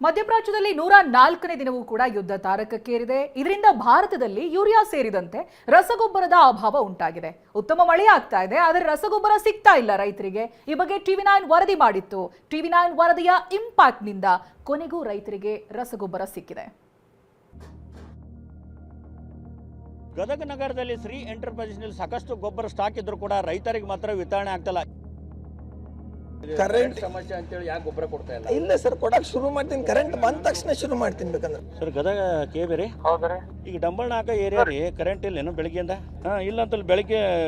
ಮಧ್ಯಪ್ರಾಚ್ಯದಲ್ಲಿ 104ನೇ ದಿನವೂ ಕೂಡ ಯುದ್ಧ ತಾರಕಕ್ಕೇರಿದೆ. ಇದರಿಂದ ಭಾರತದಲ್ಲಿ ಯೂರಿಯಾ ಸೇರಿದಂತೆ ರಸಗೊಬ್ಬರದ ಅಭಾವ ಉಂಟಾಗಿದೆ. ಉತ್ತಮ ಮಳೆ ಆಗ್ತಾ ಇದೆ, ಆದರೆ ರಸಗೊಬ್ಬರ ಸಿಗ್ತಾ ಇಲ್ಲ ರೈತರಿಗೆ. ಈ ಬಗ್ಗೆ TV9 ವರದಿ ಮಾಡಿತ್ತು. TV9 ವರದಿಯ ಇಂಪ್ಯಾಕ್ಟ್ ನಿಂದ ಕೊನೆಗೂ ರೈತರಿಗೆ ರಸಗೊಬ್ಬರ ಸಿಕ್ಕಿದೆ. ಗದಗ ನಗರದಲ್ಲಿ ಶ್ರೀ ಎಂಟರ್ಪ್ರೈಸಸ್ನಲ್ಲಿ ಸಾಕಷ್ಟು ಗೊಬ್ಬರ ಸ್ಟಾಕ್ ಇದ್ರೂ ಕೂಡ ರೈತರಿಗೆ ಮಾತ್ರ ವಿತರಣೆ ಆಗ್ತಿಲ್ಲ. ಕರೆಂಟ್ ಸಮಸ್ಯೆ ಅಂತೇಳಿ ಯಾಕೆ ಗೊಬ್ಬರ ಕೊಡ್ತಾ ಇಲ್ಲ? ಇಲ್ಲ ಸರ್, ಕೊಡಕ್ಕೆ ಶುರು ಮಾಡ್ತೀನಿ. ಕರೆಂಟ್ ಬಂದ ತಕ್ಷಣ ಶುರು ಮಾಡ್ತೀನಿ ಬೇಕಂದ್ರೆ. ಸರ್, ಗದಗ ಕೇಬೇರಿ ಈಗ ಡಂಬಳ್ನಾಕ ಏರಿಯಾ ರೀ, ಕರೆಂಟ್ ಇಲ್ಲೇನು ಬೆಳಗ್ಗೆಯಿಂದ? ಇಲ್ಲ ಅಂತ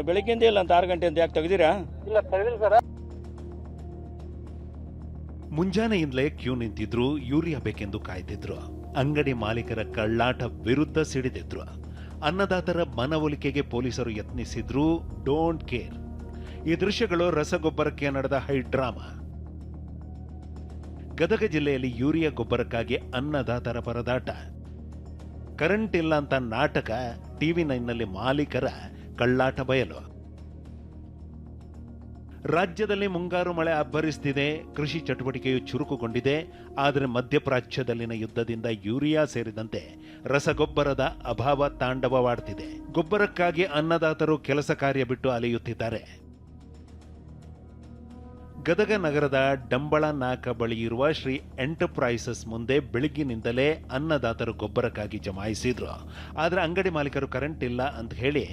ಬೆಳಗ್ಗೆಯಿಂದ ಇಲ್ಲ ಅಂತ 6 ಗಂಟೆ ಅಂತ ಯಾಕೆ ತೆಗೆದಿರಾ? ಇಲ್ಲ ತೆಗೆದಿಲ್ಲ ಸರ್. ಮುಂಜಾನೆಯಿಂದಲೇ ಕ್ಯೂ ನಿಂತಿದ್ರು, ಯೂರಿಯಾ ಬೇಕೆಂದು ಕಾಯ್ತಿದ್ರು. ಅಂಗಡಿ ಮಾಲೀಕರ ಕಳ್ಳಾಟ ವಿರುದ್ಧ ಸಿಡಿದಿದ್ರು. ಅನ್ನದಾತರ ಮನವೊಲಿಕೆಗೆ ಪೊಲೀಸರು ಯತ್ನಿಸಿದ್ರು. Don't care. ಈ ದೃಶ್ಯಗಳು ರಸಗೊಬ್ಬರಕ್ಕೆ ನಡೆದ ಹೈಡ್ರಾಮಾ. ಗದಗ ಜಿಲ್ಲೆಯಲ್ಲಿ ಯೂರಿಯಾ ಗೊಬ್ಬರಕ್ಕಾಗಿ ಅನ್ನದಾತರ ಪರದಾಟ. ಕರೆಂಟ್ ಇಲ್ಲ ಅಂತ ನಾಟಕ. TV9ನಲ್ಲಿ ಮಾಲೀಕರ ಕಳ್ಳಾಟ ಬಯಲು. ರಾಜ್ಯದಲ್ಲಿ ಮುಂಗಾರು ಮಳೆ ಅಬ್ಬರಿಸುತ್ತಿದೆ. ಕೃಷಿ ಚಟುವಟಿಕೆಯು ಚುರುಕುಗೊಂಡಿದೆ. ಆದರೆ ಮಧ್ಯಪ್ರಾಚ್ಯದಲ್ಲಿನ ಯುದ್ಧದಿಂದ ಯೂರಿಯಾ ಸೇರಿದಂತೆ ರಸಗೊಬ್ಬರದ ಅಭಾವ ತಾಂಡವವಾಡ್ತಿದೆ. ಗೊಬ್ಬರಕ್ಕಾಗಿ ಅನ್ನದಾತರು ಕೆಲಸ ಕಾರ್ಯ ಬಿಟ್ಟು ಅಲೆಯುತ್ತಿದ್ದಾರೆ. ಗದಗ ನಗರದ ಡಂಬಳನಾಕ ಬಳಿ ಇರುವ ಶ್ರೀ ಎಂಟರ್ಪ್ರೈಸಸ್ ಮುಂದೆ ಬೆಳಗ್ಗಿನಿಂದಲೇ ಅನ್ನದಾತರು ಗೊಬ್ಬರಕ್ಕಾಗಿ ಜಮಾಯಿಸಿದ್ರು. ಆದರೆ ಅಂಗಡಿ ಮಾಲೀಕರು ಕರೆಂಟ್ ಇಲ್ಲ ಅಂತ ಹೇಳಿ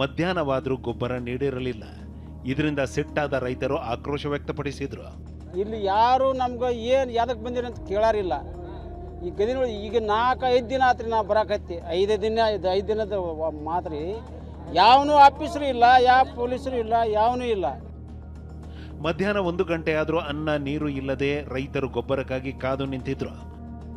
ಮಧ್ಯಾಹ್ನವಾದರೂ ಗೊಬ್ಬರ ನೀಡಿರಲಿಲ್ಲ. ಇದರಿಂದ ಸಿಟ್ಟಾದ ರೈತರು ಆಕ್ರೋಶ ವ್ಯಕ್ತಪಡಿಸಿದ್ರು. ಇಲ್ಲಿ ಯಾರು ನಮ್ಗೆ ಏನು ಯಾದಕ್ಕೆ ಬಂದಿರಿ ಅಂತ ಕೇಳಾರಿಲ್ಲ. ಈ ಗದಿನೊಳಗೆ ಈಗ 4-5 ದಿನ ಆತ್ರಿ ನಾ ಬರಾಕತ್ತಿ. 5 ದಿನದ ಮಾತ್ರ ಯಾವನು ಆಫೀಸರು ಇಲ್ಲ, ಯಾವ ಪೊಲೀಸರು ಇಲ್ಲ, ಯಾವನೂ ಇಲ್ಲ. ಮಧ್ಯಾಹ್ನ 1 ಗಂಟೆ ಆದರೂ ಅನ್ನ ನೀರು ಇಲ್ಲದೆ ರೈತರು ಗೊಬ್ಬರಕ್ಕಾಗಿ ಕಾದು ನಿಂತಿದ್ರು.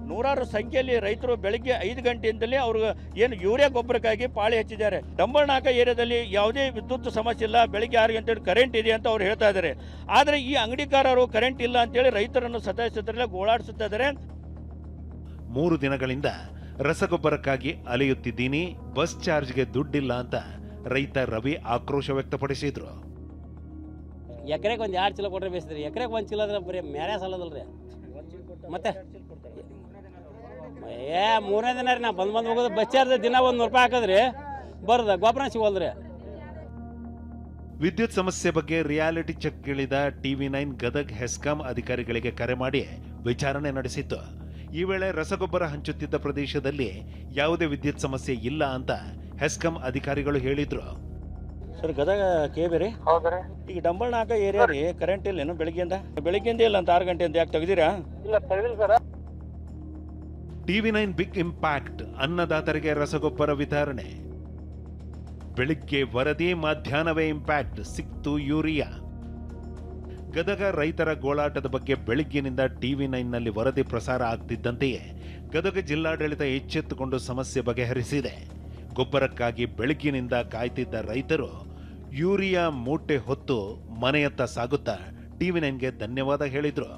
ನೂರಾರು ಸಂಖ್ಯೆಯಲ್ಲಿ ರೈತರು ಬೆಳಗ್ಗೆ 5 ಗಂಟೆಯಿಂದಲೇ ಅವರು ಏನು ಯೂರಿಯಾ ಗೊಬ್ಬರಕ್ಕಾಗಿ ಪಾಳಿ ಹಚ್ಚಿದ್ದಾರೆ. ಡಂಬಳ್ನಾಕ ಏರಿಯಾದಲ್ಲಿ ಯಾವುದೇ ವಿದ್ಯುತ್ ಸಮಸ್ಯೆ ಇಲ್ಲ, ಬೆಳಗ್ಗೆ 6 ಗಂಟೆ ಕರೆಂಟ್ ಇದೆ ಅಂತ ಅವ್ರು ಹೇಳ್ತಾ ಇದ್ದಾರೆ. ಆದರೆ ಈ ಅಂಗಡಿಕಾರರು ಕರೆಂಟ್ ಇಲ್ಲ ಅಂತೇಳಿ ರೈತರನ್ನು ಸತಾಯಿಸುತ್ತಿರಲ್ಲ, ಗೋಳಾಡಿಸುತ್ತಾ ಇದ್ದಾರೆ. 3 ದಿನಗಳಿಂದ ರಸಗೊಬ್ಬರಕ್ಕಾಗಿ ಅಲೆಯುತ್ತಿದ್ದೀನಿ, ಬಸ್ ಚಾರ್ಜ್ಗೆ ದುಡ್ಡಿಲ್ಲ ಅಂತ ರೈತ ರವಿ ಆಕ್ರೋಶ ವ್ಯಕ್ತಪಡಿಸಿದ್ರು. ಎಕರೆಗೆ ಒಂದು 2 ಚೀಲ ಕೊಟ್ಟರೆ ಬೇಯಿಸಿದ್ರಿ. ಎಕರೆಗೆ 1 ಚೀಲ ಅಂದ್ರೆ ಬರೀ ಮ್ಯಾರೇ ಸಾಲದಲ್ರಿ. ಮತ್ತೆ 3ನೇ ದಿನ ರೀ ನಾ ಬಂದು ಹೋಗೋದು. ಬಸ್ ಚಾರ್ಜ್ ದಿನ 100 ರೂಪಾಯಿ ಹಾಕಿದ್ರಿ, ಬರೋದ ಗೊಬ್ಬರ ಸಿಗೋಲ್ರಿ. ವಿದ್ಯುತ್ ಸಮಸ್ಯೆ ಬಗ್ಗೆ ರಿಯಾಲಿಟಿ ಚೆಕ್ ಇಳಿದ TV9 ಗದಗ್ ಹೆಸ್ಕಾಂ ಅಧಿಕಾರಿಗಳಿಗೆ ಕರೆ ಮಾಡಿ ವಿಚಾರಣೆ ನಡೆಸಿತ್ತು. ಈ ವೇಳೆ ರಸಗೊಬ್ಬರ ಹಂಚುತ್ತಿದ್ದ ಪ್ರದೇಶದಲ್ಲಿ ಯಾವುದೇ ವಿದ್ಯುತ್ ಸಮಸ್ಯೆ ಇಲ್ಲ ಅಂತ ಹೆಸ್ಕಾಂ ಅಧಿಕಾರಿಗಳು ಹೇಳಿದ್ರು. ಸರ್, ಗದಗ ಕೇಬೇರಿ ಈಗ ಡಂಬಳ್ನಾಕ ಏರಿಯಾ ರೀ, ಕರೆಂಟ್ ಇಲ್ಲೇನು ಬೆಳಗ್ಗೆಯಿಂದ ಇಲ್ಲ ಅಂತ 6 ಗಂಟೆ ಅಂತ ಯಾಕೆ ತೆಗೆದಿರಾ? ಇಲ್ಲ ತೆಗೆದಿಲ್ಲ ಸರ್. TV9 big impact. ಅನ್ನದಾತರಿಗೆ ರಸಗೊಬ್ಬರ ವಿತರಣೆ. ಬೆಳಿಗ್ಗೆ ವರದಿ, ಮಧ್ಯಾಹ್ನವೇ ಇಂಪ್ಯಾಕ್ಟ್. ಸಿಕ್ತು ಯೂರಿಯಾ. ಗದಗ ರೈತರ ಗೋಳಾಟದ ಬಗ್ಗೆ ಬೆಳಗ್ಗಿನಿಂದ TV9ನಲ್ಲಿ ವರದಿ ಪ್ರಸಾರ ಆಗ್ತಿದ್ದಂತೆಯೇ ಗದಗ ಜಿಲ್ಲಾಡಳಿತ ಎಚ್ಚೆತ್ತುಕೊಂಡು ಸಮಸ್ಯೆ ಬಗೆಹರಿಸಿದೆ. ಗೊಬ್ಬರಕ್ಕಾಗಿ ಬೆಳಗ್ಗಿನಿಂದ ಕಾಯ್ತಿದ್ದ ರೈತರು ಯೂರಿಯಾ ಮೂಟೆ ಹೊತ್ತು ಮನೆಯತ್ತ ಸಾಗುತ್ತಾ TV9ಗೆ ಧನ್ಯವಾದ ಹೇಳಿದ್ರು.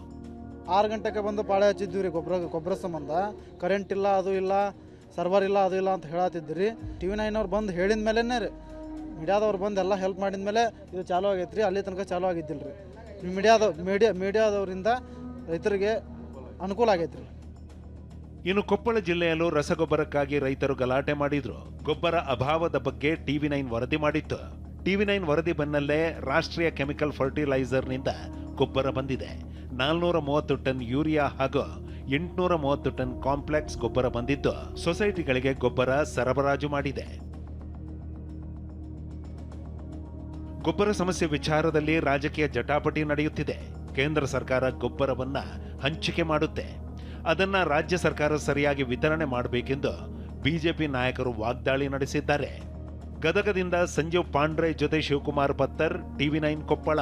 6 ಗಂಟೆಗೆ ಬಂದು ಪಾಳೆ ಹಚ್ಚಿದ್ವಿ ರೀ. ಗೊಬ್ಬರ ಸಂಬಂಧ ಕರೆಂಟ್ ಇಲ್ಲ, ಅದು ಇಲ್ಲ, ಸರ್ವರ್ ಇಲ್ಲ, ಅದು ಇಲ್ಲ ಅಂತ ಹೇಳತ್ತಿದ್ರಿ. TV9 ಅವ್ರು ಬಂದು ಹೇಳಿದ ಮೇಲೇ ರೀ, ಮೀಡಿಯಾದವ್ರು ಬಂದು ಎಲ್ಲ ಹೆಲ್ಪ್ ಮಾಡಿದ ಮೇಲೆ ಇದು ಚಾಲೂ ಆಗೈತೆ ರೀ. ಅಲ್ಲಿ ತನಕ ಚಾಲೂ ಆಗಿದ್ದಿಲ್ಲ ರೀ. ಮೀಡಿಯಾದವರಿಂದ ರೈತರಿಗೆ ಅನುಕೂಲ ಆಗೈತೆ ರೀ. ಇನ್ನು ಕೊಪ್ಪಳ ಜಿಲ್ಲೆಯಲ್ಲೂ ರಸಗೊಬ್ಬರಕ್ಕಾಗಿ ರೈತರು ಗಲಾಟೆ ಮಾಡಿದ್ರು. ಗೊಬ್ಬರ ಅಭಾವದ ಬಗ್ಗೆ TV9 ವರದಿ ಮಾಡಿತ್ತು. TV9 ವರದಿ ಬೆನ್ನಲ್ಲೇ ರಾಷ್ಟ್ರೀಯ ಕೆಮಿಕಲ್ ಫರ್ಟಿಲೈಸರ್ನಿಂದ ಗೊಬ್ಬರ ಬಂದಿದೆ. 430 ಟನ್ ಯೂರಿಯಾ ಹಾಗೂ 830 ಟನ್ ಕಾಂಪ್ಲೆಕ್ಸ್ ಗೊಬ್ಬರ ಬಂದಿದ್ದು ಸೊಸೈಟಿಗಳಿಗೆ ಗೊಬ್ಬರ ಸರಬರಾಜು ಮಾಡಿದೆ. ಗೊಬ್ಬರ ಸಮಸ್ಯೆ ವಿಚಾರದಲ್ಲಿ ರಾಜಕೀಯ ಜಟಾಪಟಿ ನಡೆಯುತ್ತಿದೆ. ಕೇಂದ್ರ ಸರ್ಕಾರ ಗೊಬ್ಬರವನ್ನ ಹಂಚಿಕೆ ಮಾಡುತ್ತೆ. ಅದನ್ನ ರಾಜ್ಯ ಸರ್ಕಾರ ಸರಿಯಾಗಿ ವಿತರಣೆ ಮಾಡಬೇಕೆಂದು ಬಿಜೆಪಿ ನಾಯಕರು ವಾಗ್ದಾಳಿ ನಡೆಸಿದ್ದಾರೆ. ಗದಗದಿಂದ ಸಂಜೀವ್ ಪಾಂಡ್ರೆ ಜೊತೆ ಶಿವಕುಮಾರ್ ಪತ್ತರ್, TV9 ಕೊಪ್ಪಳ.